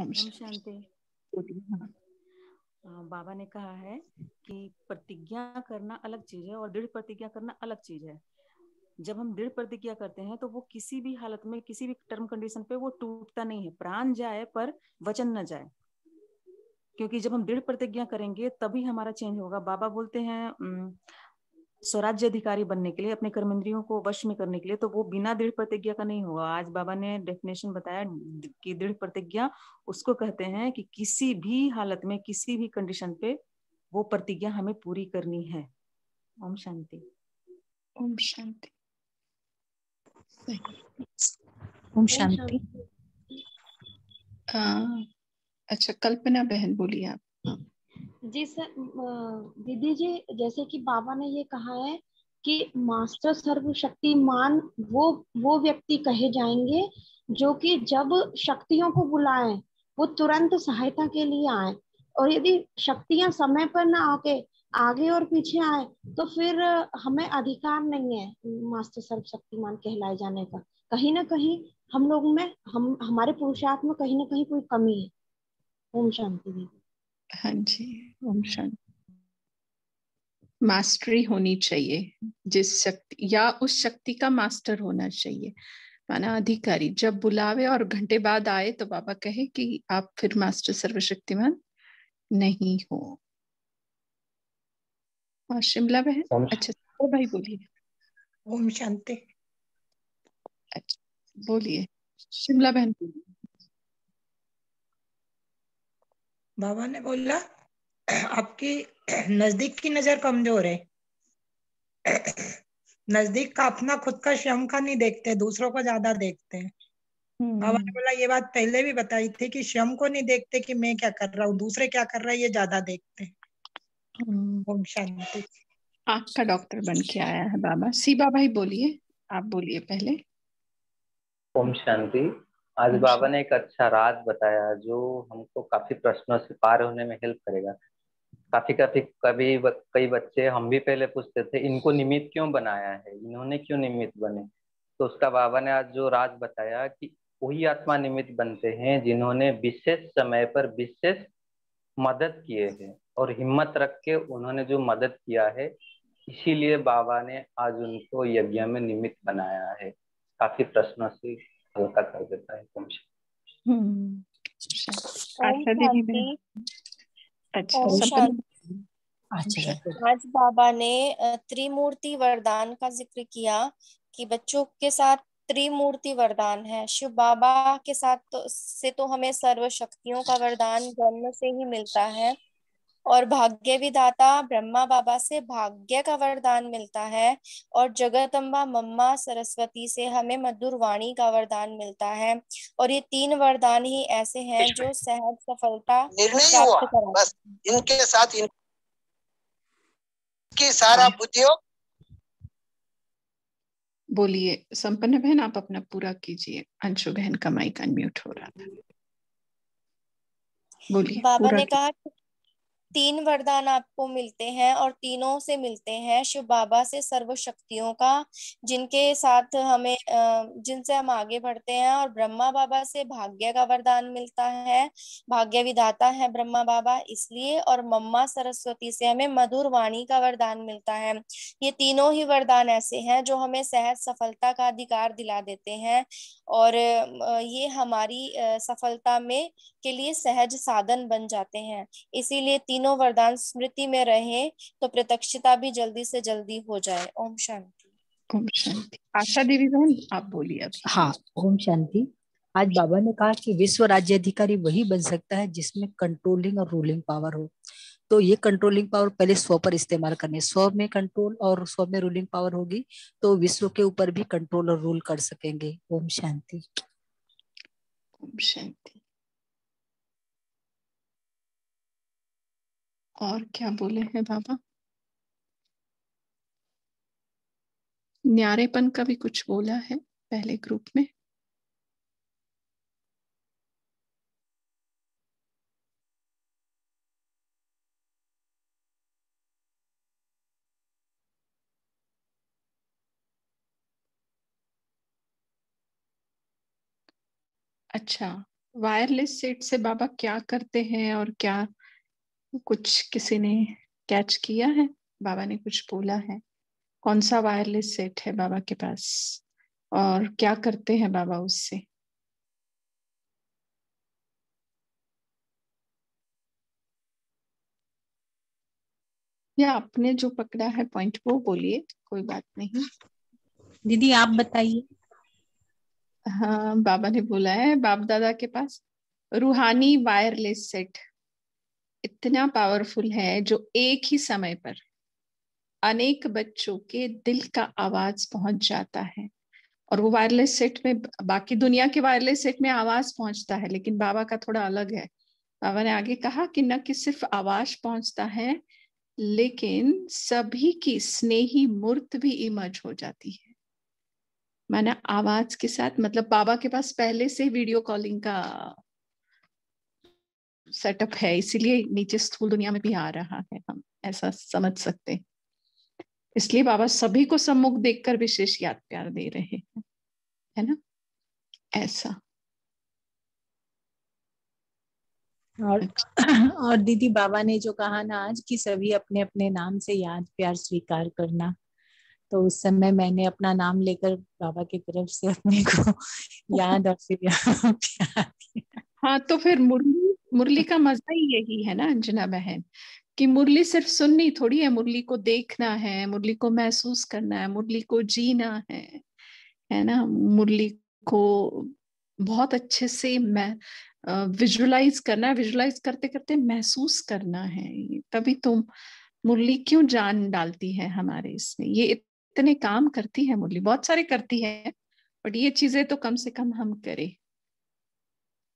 ओम ओम शांति। शांति। हाँ। बाबा ने कहा है कि प्रतिज्ञा करना अलग चीज है और दृढ़ प्रतिज्ञा करना अलग चीज है। जब हम दृढ़ प्रतिज्ञा करते हैं तो वो किसी भी हालत में, किसी भी टर्म कंडीशन पे वो टूटता नहीं है। प्राण जाए पर वचन न जाए, क्योंकि जब हम दृढ़ प्रतिज्ञा करेंगे तभी हमारा चेंज होगा। बाबा बोलते हैं स्वराज्य अधिकारी बनने के लिए, अपने कर्मेंद्रियों को वश में करने के लिए, तो वो बिना दृढ़ प्रतिज्ञा का नहीं होगा। आज बाबा ने डेफिनेशन बताया कि दृढ़ प्रतिज्ञा उसको कहते हैं कि किसी भी हालत में, किसी भी कंडीशन पे वो प्रतिज्ञा हमें पूरी करनी है। ओम शांति। ओम शांति। ओम शांति। अच्छा, कल्पना बहन बोलिए आप। जी सर, दीदी जी, जैसे कि बाबा ने ये कहा है कि मास्टर सर्वशक्तिमान वो व्यक्ति कहे जाएंगे जो कि जब शक्तियों को बुलाएं वो तुरंत सहायता के लिए आए, और यदि शक्तियां समय पर ना आके आगे और पीछे आए तो फिर हमें अधिकार नहीं है मास्टर सर्वशक्तिमान कहलाए जाने का। कहीं ना कहीं हम लोग में, हम हमारे पुरुषार्थ में कहीं ना कहीं कोई कमी है। ओम शांति दीदी। हाँ जी, ओम शांति। मास्टरी होनी चाहिए, जिस शक्ति या उस शक्ति का मास्टर होना चाहिए, माना अधिकारी। जब बुलावे और घंटे बाद आए तो बाबा कहे कि आप फिर मास्टर सर्वशक्तिमान नहीं हो। और शिमला बहन। अच्छा, तो भाई बोलिए। ओम शांति। अच्छा, बोलिए शिमला बहन बोलिए। बाबा ने बोला आपकी नजदीक की नजर कमजोर है। नजदीक का अपना खुद का स्वयं का नहीं देखते, दूसरों को ज्यादा देखते हैं। बाबा ने बोला ये बात पहले भी बताई थी कि स्वयं को नहीं देखते कि मैं क्या कर रहा हूँ, दूसरे क्या कर रहा है ये ज्यादा देखते हैं। ओम शांति। आँख का डॉक्टर बन के आया है बाबा। सीबा भाई बोलिए, आप बोलिए पहले। ओम शांति। आज बाबा ने एक अच्छा राज बताया जो हमको काफी प्रश्नों से पार होने में हेल्प करेगा। कई बच्चे हम भी पहले पूछते थे इनको निमित्त क्यों बनाया है, इन्होंने क्यों निमित्त बने। तो उसका बाबा ने आज जो राज बताया कि वही आत्मा निमित्त बनते हैं जिन्होंने विशेष समय पर विशेष मदद किए हैं और हिम्मत रख के उन्होंने जो मदद किया है, इसीलिए बाबा ने आज उनको यज्ञ में निमित्त बनाया है। काफी प्रश्नों से हल्का कर देता है। आशा दीदी बहन। अच्छा, ओम संपन्न। आज बाबा ने त्रिमूर्ति वरदान का जिक्र किया कि बच्चों के साथ त्रिमूर्ति वरदान है। शिव बाबा के साथ तो हमें सर्व शक्तियों का वरदान जन्म से ही मिलता है, और भाग्य विधाता ब्रह्मा बाबा से भाग्य का वरदान मिलता है, और जगदम्बा मम्मा सरस्वती से हमें मधुर वाणी का वरदान मिलता है। और ये तीन वरदान ही ऐसे हैं जो सहज सफलता निर्णय हुआ प्राप्त कराते बस हैं। इनके साथ इनकी सारा बुद्धियों। बोलिए संपन्न बहन, आप अपना पूरा कीजिए। अंशु बहन का माइक अनम्यूट हो रहा था। बोलिए। बाबा पूरा ने कहा कि तीन वरदान आपको मिलते हैं, और तीनों से मिलते हैं शिव बाबा से सर्व शक्तियों का, जिनके साथ हमें जिनसे हम आगे बढ़ते हैं। और ब्रह्मा बाबा से भाग्य का वरदान मिलता है, भाग्य विधाता है ब्रह्मा बाबा इसलिए। और मम्मा सरस्वती से हमें मधुर वाणी का वरदान मिलता है। ये तीनों ही वरदान ऐसे हैं जो हमें सहज सफलता का अधिकार दिला देते हैं, और ये हमारी सफलता में के लिए सहज साधन बन जाते हैं। इसीलिए तीनों वरदान स्मृति में रहे तो प्रत्यक्षता भी जल्दी से जल्दी हो जाए। ओम शांति। ओम शांति। आशा देवी बहन, आप बोलिए अभी। हाँ, ओम शांति। आज बाबा ने कहा कि विश्व राज्य अधिकारी वही बन सकता है जिसमें कंट्रोलिंग और रूलिंग पावर हो। तो ये कंट्रोलिंग पावर पहले स्व पर इस्तेमाल करनी है। स्व में कंट्रोल और स्व में रूलिंग पावर होगी तो विश्व के ऊपर भी कंट्रोल और रूल कर सकेंगे। ओम शांति। ओम शांति। और क्या बोले हैं बाबा? न्यारेपन का भी कुछ बोला है पहले ग्रुप में। अच्छा, वायरलेस सेट से बाबा क्या करते हैं और क्या, कुछ किसी ने कैच किया है? बाबा ने कुछ बोला है? कौन सा वायरलेस सेट है बाबा के पास और क्या करते हैं बाबा उससे? या आपने जो पकड़ा है पॉइंट वो बोलिए, कोई बात नहीं। दीदी आप बताइए। हाँ, बाबा ने बोला है बाप दादा के पास रूहानी वायरलेस सेट इतना पावरफुल है जो एक ही समय पर अनेक बच्चों के दिल का आवाज पहुंच जाता है। और वो वायरलेस सेट में, बाकी दुनिया के वायरलेस सेट में आवाज पहुंचता है, लेकिन बाबा का थोड़ा अलग है। बाबा ने आगे कहा कि न कि सिर्फ आवाज पहुंचता है, लेकिन सभी की स्नेही मूर्त भी इमर्ज हो जाती है। माना आवाज के साथ, मतलब बाबा के पास पहले से वीडियो कॉलिंग का सेटअप है, इसीलिए नीचे स्थूल दुनिया में भी आ रहा है, हम ऐसा समझ सकते हैं। इसलिए बाबा सभी को सम्मुख देखकर विशेष याद प्यार दे रहे हैं, है ना, ऐसा। और दीदी बाबा ने जो कहा ना आज कि सभी अपने अपने नाम से याद प्यार स्वीकार करना, तो उस समय मैंने अपना नाम लेकर बाबा की तरफ से अपने को याद और फिर प्यार किया। हाँ, तो फिर मुरली का मजा ही यही है ना अंजना बहन, कि मुरली सिर्फ सुननी थोड़ी है, मुरली को देखना है, मुरली को महसूस करना है, मुरली को जीना है ना, मुरली को बहुत अच्छे से मैं विजुअलाइज करना है, विजुअलाइज करते करते महसूस करना है। तभी तो मुरली क्यों जान डालती है हमारे इसमें, ये इतने काम करती है मुरली, बहुत सारे करती है, बट ये चीजें तो कम से कम हम करें,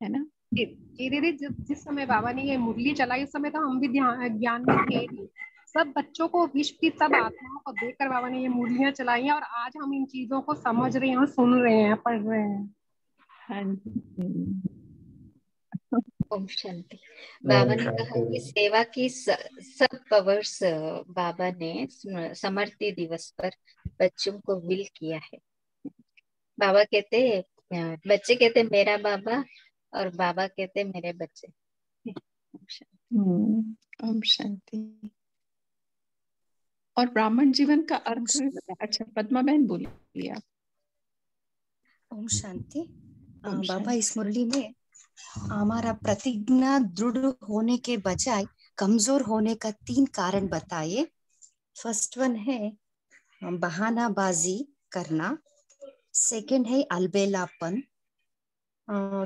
है ना। जी दीदी, जिस समय बाबा ने ये मुरली चलाई उस समय तो हम भी ज्ञान में थे नहीं। सब बच्चों को, विश्व की सब आत्माओं को देखकर बाबा ने ये मुरलियां चलाई हैं, और आज हम इन चीजों को समझ रहे हैं और सुन रहे हैं, पढ़ रहे हैं। हाँ जी। ओम शांति। बाबा ने कहा कि सेवा की सब पावर्स बाबा ने समर्थी दिवस पर बच्चों को विल किया है। बाबा कहते, बच्चे कहते मेरा बाबा, और बाबा कहते मेरे बच्चे। ओम शांति। और ब्राह्मण जीवन का अर्थ भी बताया। अच्छा, पद्मा बहन बोलिए आप। ओम शांति। बाबा इस मुरली में हमारा प्रतिज्ञा दृढ़ होने के बजाय कमजोर होने का 3 कारण बताए। फर्स्ट वन है बहानाबाजी करना, सेकंड है अलबेलापन,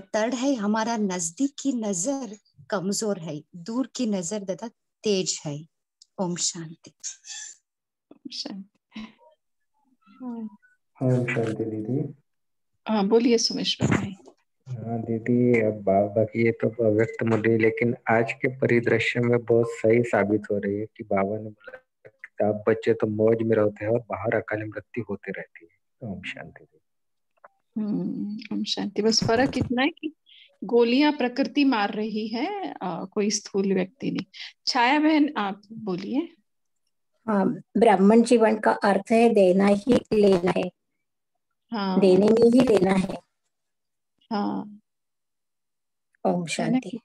थर्ड है हमारा नजदीक की नजर कमजोर है, दूर की नजर ज्यादा तेज है। ओम शांति। ओम शांति। ओम शांति दीदी। हाँ बोलिए सुमेश्वर भाई। हाँ दीदी, अब बाबा की ये तो अव्यक्त मुरली, लेकिन आज के परिदृश्य में बहुत सही साबित हो रही है कि बाबा ने बोला कि आप बच्चे तो मौज में रहते हैं और बाहर अकाल मृत्यु होती रहती है। ओम शांति। ओम शांति। बस फर्क इतना है कि गोलियां प्रकृति मार रही है, कोई स्थूल व्यक्ति नहीं। छाया बहन आप बोलिए। हाँ, ब्राह्मण जीवन का अर्थ है देना ही लेना है। हाँ, देने में ही लेना है। हाँ, ओम शांति।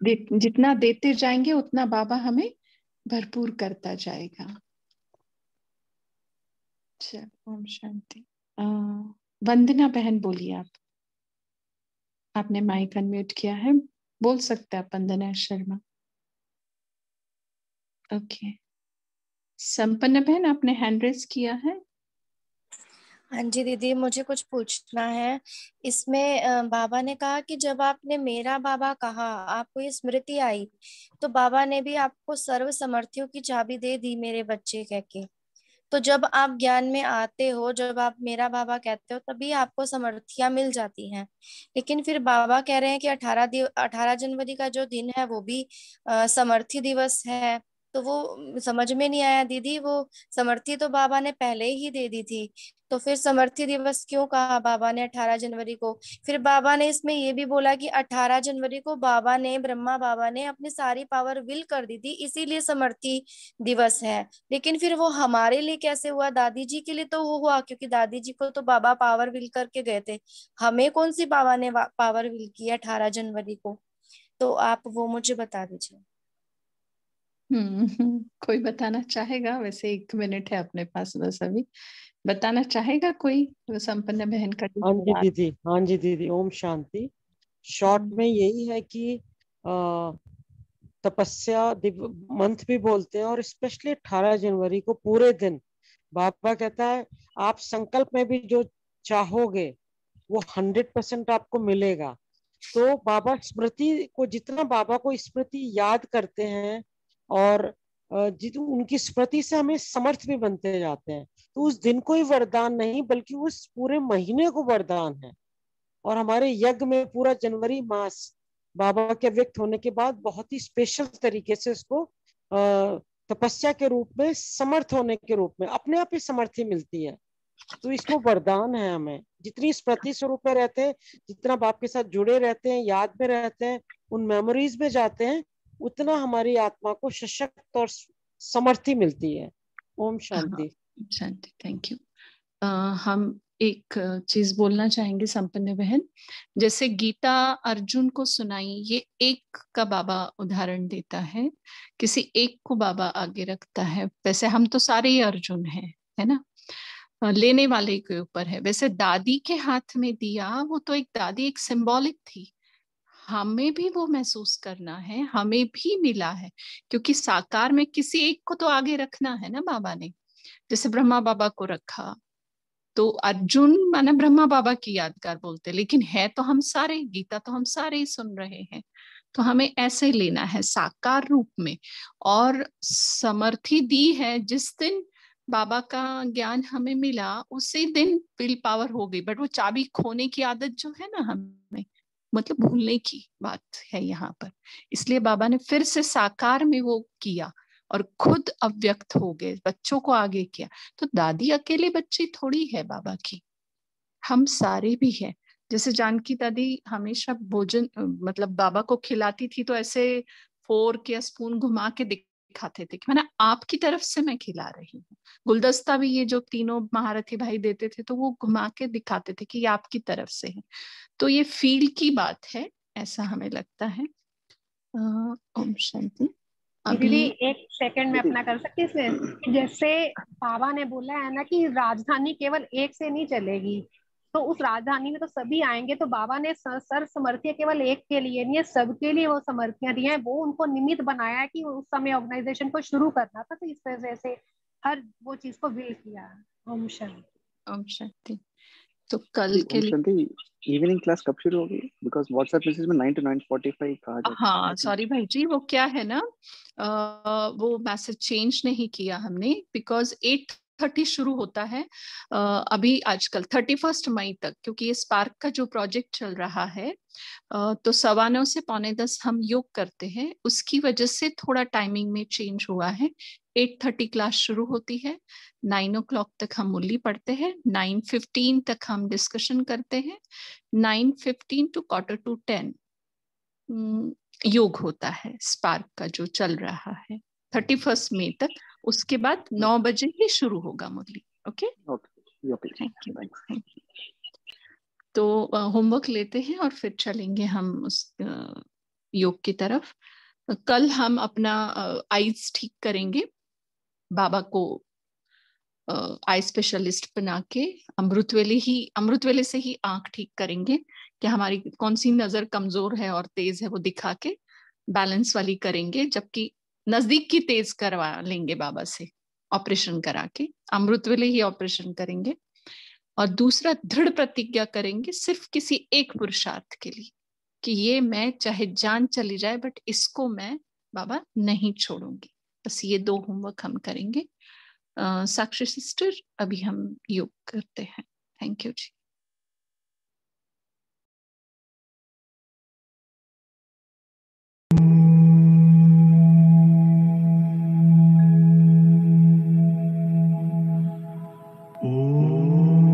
जितना देते जाएंगे उतना बाबा हमें भरपूर करता जाएगा। ओम शांति। वंदना बहन बोलिए आप। आपने माइक अनम्यूट किया है, बोल सकते हैं वंदना शर्मा। ओके। संपन्न बहन आपने हैंड रेज किया है। हाँ जी दीदी, मुझे कुछ पूछना है। इसमें बाबा ने कहा कि जब आपने मेरा बाबा कहा, आपको ये स्मृति आई, तो बाबा ने भी आपको सर्व समर्थियों की चाबी दे दी मेरे बच्चे कह के। तो जब आप ज्ञान में आते हो, जब आप मेरा बाबा कहते हो, तभी आपको समर्थियां मिल जाती हैं। लेकिन फिर बाबा कह रहे हैं कि 18 जनवरी का जो दिन है वो भी समर्थी दिवस है। तो वो समझ में नहीं आया दीदी, वो समर्थी तो बाबा ने पहले ही दे दी थी, तो फिर समर्थी दिवस क्यों कहा बाबा ने 18 जनवरी को? फिर बाबा ने इसमें ये भी बोला कि 18 जनवरी को बाबा ने, ब्रह्मा बाबा ने अपनी सारी पावर विल कर दी थी, इसीलिए समर्थी दिवस है। लेकिन फिर वो हमारे लिए कैसे हुआ? दादी जी के लिए तो वो हुआ क्योंकि दादी जी को तो बाबा पावर विल करके गए थे। हमें कौन सी बाबा ने पावर विल की 18 जनवरी को? तो आप वो मुझे बता दीजिए। कोई बताना चाहेगा? वैसे 1 मिनट है अपने पास बस अभी। बताना चाहेगा कोई? वो संपन्न बहन का जो हाँ जी सवाल। दीदी, हाँ जी दीदी, ओम शांति। शॉर्ट में यही है कि तपस्या मंथ भी बोलते हैं, और स्पेशली 18 जनवरी को पूरे दिन बाबा कहता है आप संकल्प में भी जो चाहोगे वो 100% आपको मिलेगा। तो बाबा स्मृति को, जितना बाबा को स्मृति याद करते हैं और उनकी स्मृति से हमें समर्थ भी बनते जाते हैं, तो उस दिन को ही वरदान नहीं बल्कि उस पूरे महीने को वरदान है। और हमारे यज्ञ में पूरा जनवरी मास बाबा के व्यक्त होने के बाद बहुत ही स्पेशल तरीके से उसको तपस्या के रूप में, समर्थ होने के रूप में अपने आप ही समर्थी मिलती है। तो इसको वरदान है। हमें जितनी स्मृति स्वरूप में रहते हैं, जितना बाप के साथ जुड़े रहते हैं, याद में रहते हैं, उन मेमोरीज में जाते हैं, उतना हमारी आत्मा को सशक्त और समर्थी मिलती है। ओम शांति। शांति, थैंक यू। हम एक चीज बोलना चाहेंगे संपन्न बहन। जैसे गीता अर्जुन को सुनाई, ये एक का बाबा उदाहरण देता है, किसी एक को बाबा आगे रखता है। वैसे हम तो सारे ही अर्जुन हैं, है ना? लेने वाले के ऊपर है। वैसे दादी के हाथ में दिया, वो तो एक दादी एक सिंबॉलिक थी। हमें भी वो महसूस करना है, हमें भी मिला है, क्योंकि साकार में किसी एक को तो आगे रखना है ना बाबा ने। जैसे ब्रह्मा बाबा को रखा, तो अर्जुन माना ब्रह्मा बाबा की यादगार बोलते, लेकिन है तो हम सारे, गीता तो हम सारे ही सुन रहे हैं। तो हमें ऐसे लेना है साकार रूप में। और समर्थी दी है, जिस दिन बाबा का ज्ञान हमें मिला उसी दिन विल पावर हो गई। बट वो चाबी खोने की आदत जो है ना हमें, मतलब भूलने की बात है यहाँ पर। इसलिए बाबा ने फिर से साकार में वो किया और खुद अव्यक्त हो गए, बच्चों को आगे किया। तो दादी अकेले बच्ची थोड़ी है बाबा की, हम सारे भी हैं। जैसे जानकी दादी हमेशा भोजन मतलब बाबा को खिलाती थी, तो ऐसे फोर्क या स्पून घुमा के दिखाते थे कि मैंने आपकी तरफ से मैं खिला रही हूँ। गुलदस्ता भी ये जो तीनों महारथी भाई देते थे, तो वो घुमा के दिखाते थे कि ये आपकी तरफ से है। तो ये फील की बात है, ऐसा हमें लगता है। ओम शांति। दीदी 1 सेकंड में अपना कर सकती इसमें? जैसे बाबा ने बोला है ना कि राजधानी केवल एक से नहीं चलेगी, तो उस राजधानी में तो सभी आएंगे। तो बाबा ने सर समर्थियां केवल एक के लिए नहीं है, सबके लिए वो समर्थियां दी हैं। वो उनको निमित्त बनाया है कि उस समय ऑर्गेनाइजेशन को शुरू करना था, तो इस वजह से हर वो चीज को विल किया। ओम शांति। ओम शांति। तो कल के लिए इवनिंग क्लास कब शुरू होगी? बिकॉज व्हाट्सएप मैसेज में 9 to 9:45 कहा जाता है। हाँ सॉरी भाई जी, वो क्या है ना, वो मैसेज चेंज नहीं किया हमने, बिकॉज 8:30 शुरू होता है अभी आजकल 31 मई तक, क्योंकि ये स्पार्क का जो प्रोजेक्ट चल रहा है। तो 9:15 से 9:45 हम योग करते हैं, उसकी वजह से थोड़ा टाइमिंग में चेंज हुआ है। 8:30 क्लास शुरू होती है, 9 o'clock तक हम मुरली पढ़ते हैं, 9:15 तक हम डिस्कशन करते हैं, 9:15 to 9:45 योग होता है स्पार्क का जो चल रहा है 31 मई तक। उसके बाद 9 बजे ही शुरू होगा मुरली। Okay, thank you. तो होमवर्क लेते हैं और फिर चलेंगे हम उस योग की तरफ। कल हम अपना आईज ठीक करेंगे, बाबा को आई स्पेशलिस्ट बना के अमृतवेले से ही आंख ठीक करेंगे कि हमारी कौन सी नजर कमजोर है और तेज है, वो दिखा के बैलेंस वाली करेंगे। जबकि नजदीक की तेज करवा लेंगे बाबा से, ऑपरेशन करा के अमृतवेले ही ऑपरेशन करेंगे। और दूसरा दृढ़ प्रतिज्ञा करेंगे सिर्फ किसी एक पुरुषार्थ के लिए, कि ये मैं चाहे जान चली जाए बट इसको मैं बाबा नहीं छोड़ूंगी। बस ये 2 होमवर्क हम करेंगे। साक्षी सिस्टर, अभी हम योग करते हैं। थैंक यू जी। ओम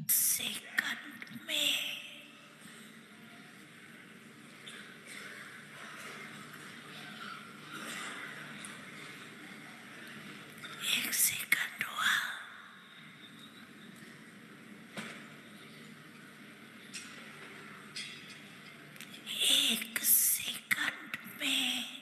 सेकंड में एक सेकंड हुआ, एक सेकंड में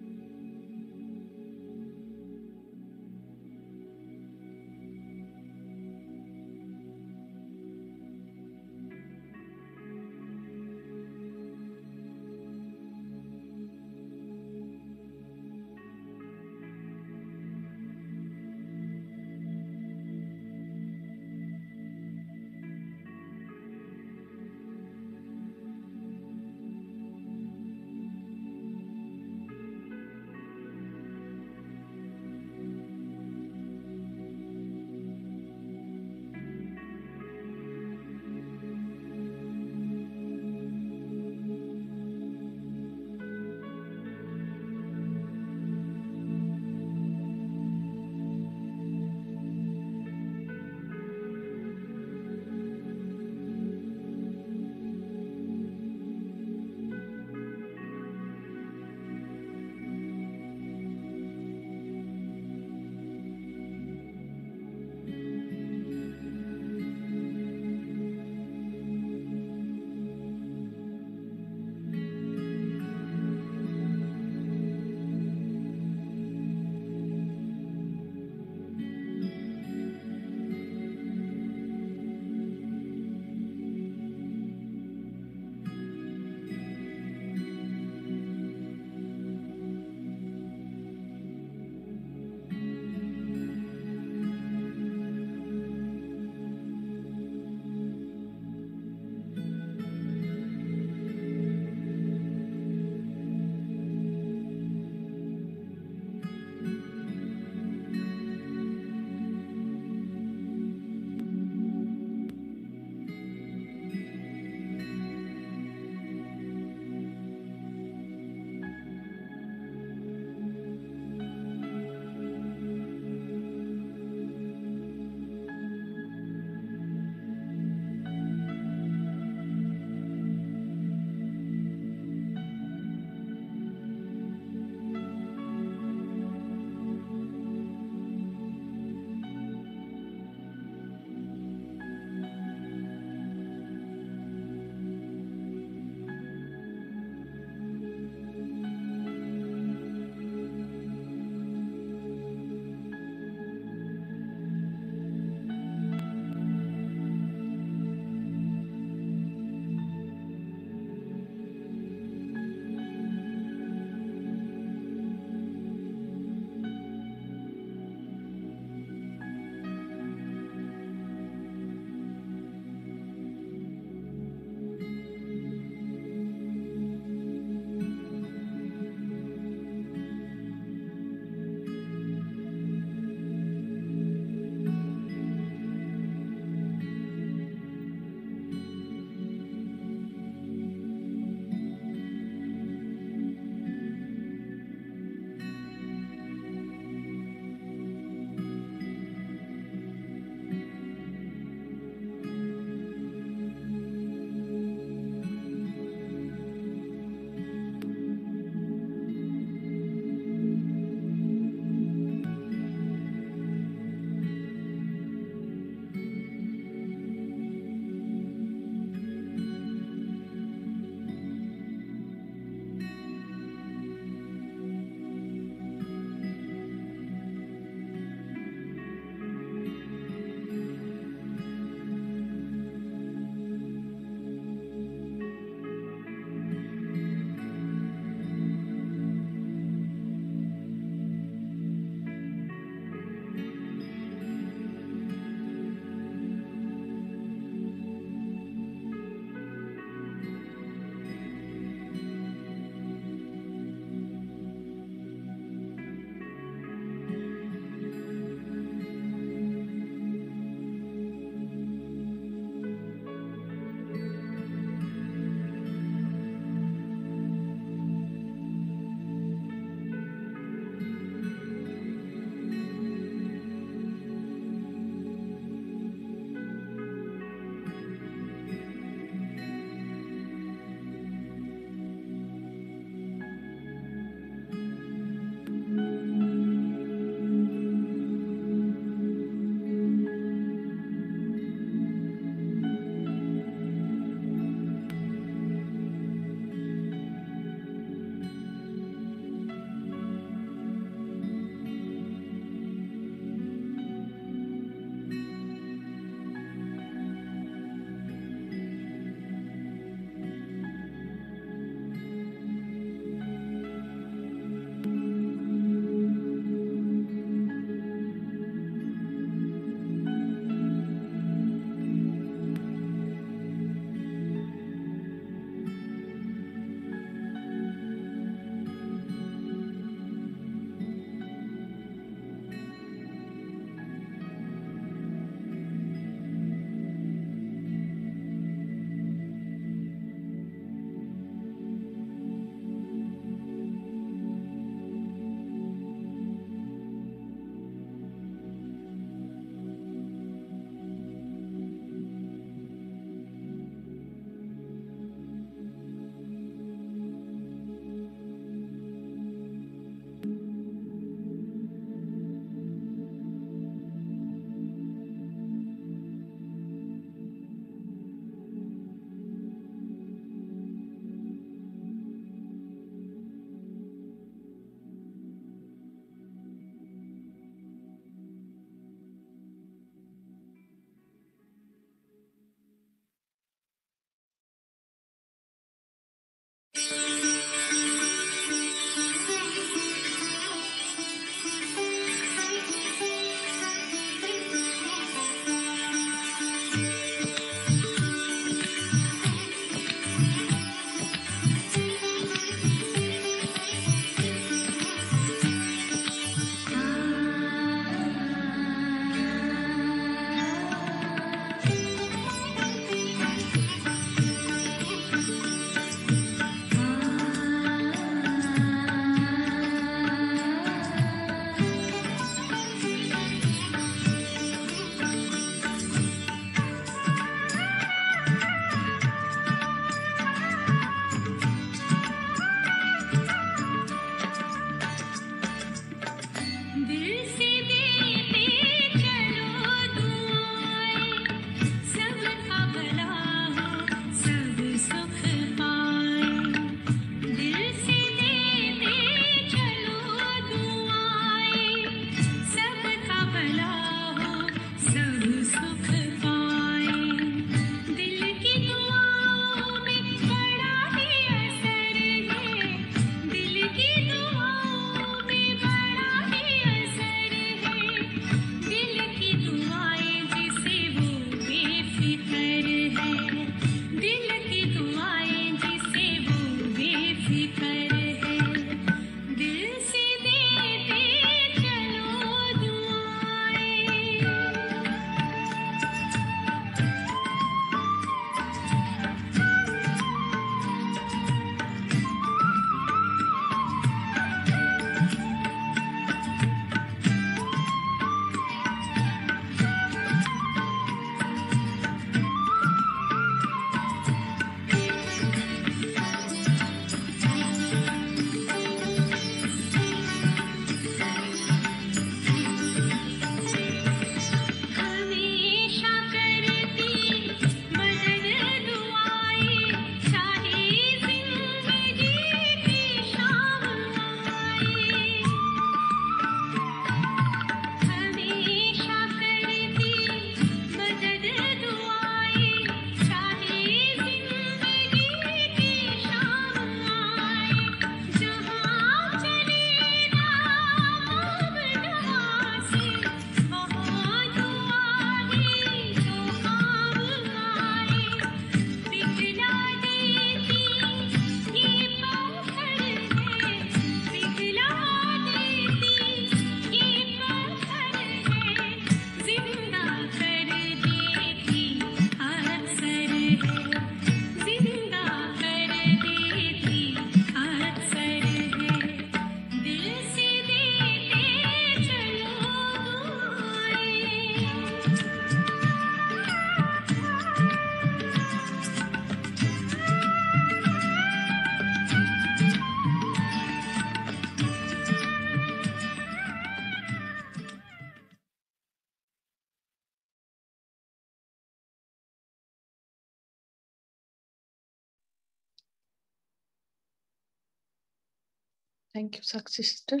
थैंक यू साक्षी सिस्टर।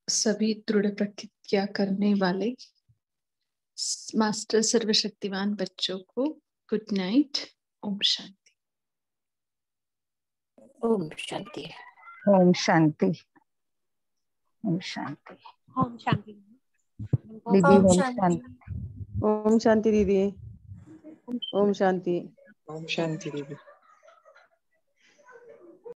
सभी दृढ़ प्रतिज्ञा करने वाले मास्टर सर्वशक्तिमान बच्चों को गुड नाइट। ओम शांति। ओम शांति। ओम शांति। ओम शांति। ओम शांति दीदी। ओम शांति। ओम शांति दीदी। ओम शांति। ओम शांति दीदी।